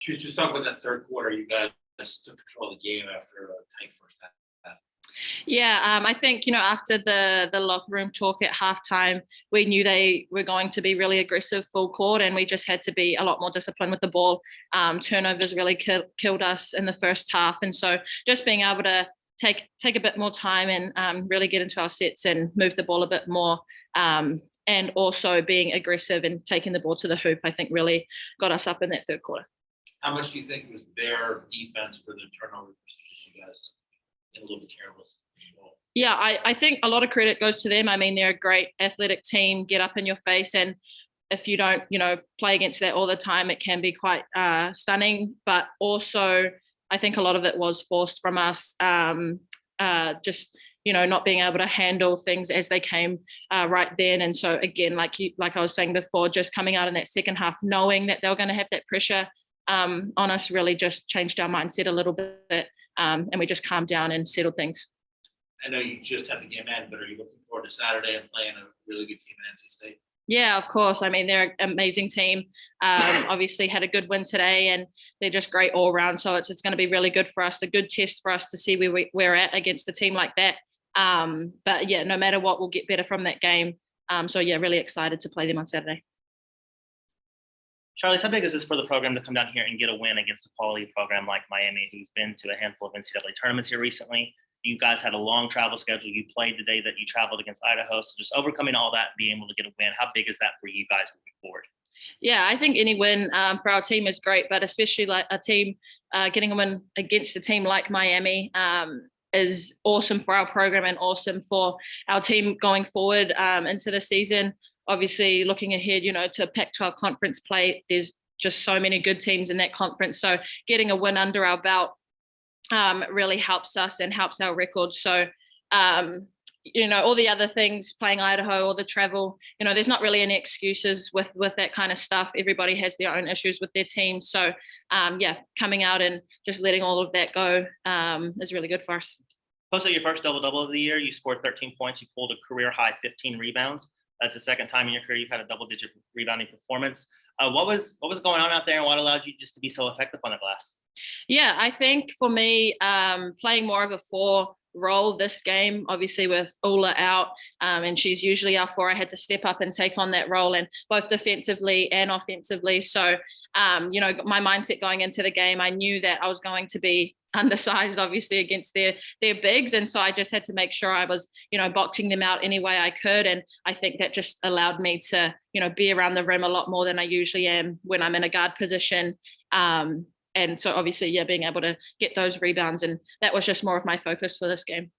She was just talking about that third quarter. You guys took control of the game after a tight first half. Yeah, I think, after the locker room talk at halftime, we knew they were going to be really aggressive full court, and we just had to be a lot more disciplined with the ball. Turnovers really killed us in the first half. And so just being able to take a bit more time and really get into our sets and move the ball a bit more, and also being aggressive and taking the ball to the hoop, I think really got us up in that third quarter. How much do you think was their defense for the turnover versus you guys a little bit careless? Yeah, I think a lot of credit goes to them. I mean, they're a great athletic team, get up in your face. And if you don't, play against that all the time, it can be quite stunning. But also, I think a lot of it was forced from us, just, not being able to handle things as they came right then. And so, again, like I was saying before, just coming out in that second half, knowing that they were going to have that pressure on us really just changed our mindset a little bit. And we just calmed down and settled things. I know you just had the game end, but are you looking forward to Saturday and playing a really good team in NC State? Yeah, of course. I mean, they're an amazing team. Obviously had a good win today, and they're just great all around. So it's going to be really good for us, a good test for us to see where we're at against a team like that. But yeah, no matter what, we'll get better from that game. So yeah, really excited to play them on Saturday. Charlisse, how big is this for the program to come down here and get a win against a quality program like Miami, who's been to a handful of NCAA tournaments here recently? You guys had a long travel schedule. You played the day that you traveled against Idaho. So just overcoming all that, being able to get a win, how big is that for you guys moving forward? Yeah, I think any win for our team is great, but especially like a team getting a win against a team like Miami is awesome for our program and awesome for our team going forward into the season. Obviously, looking ahead, to Pac-12 conference play, there's just so many good teams in that conference. So getting a win under our belt really helps us and helps our record. So, all the other things, playing Idaho, all the travel, there's not really any excuses with that kind of stuff. Everybody has their own issues with their team. So, coming out and just letting all of that go is really good for us. Posted your first double-double of the year. You scored 13 points. You pulled a career-high 15 rebounds. That's the second time in your career you've had a double-digit rebounding performance. What was going on out there, and what allowed you just to be so effective on the glass? Yeah, I think for me, playing more of a 4 role this game, obviously with Ula out, and she's usually our 4, I had to step up and take on that role, and both defensively and offensively. So, my mindset going into the game, I knew that I was going to be undersized, obviously, against their bigs. And so I just had to make sure I was, boxing them out any way I could. And I think that just allowed me to, be around the rim a lot more than I usually am when I'm in a guard position. And so obviously, being able to get those rebounds. And that was just more of my focus for this game.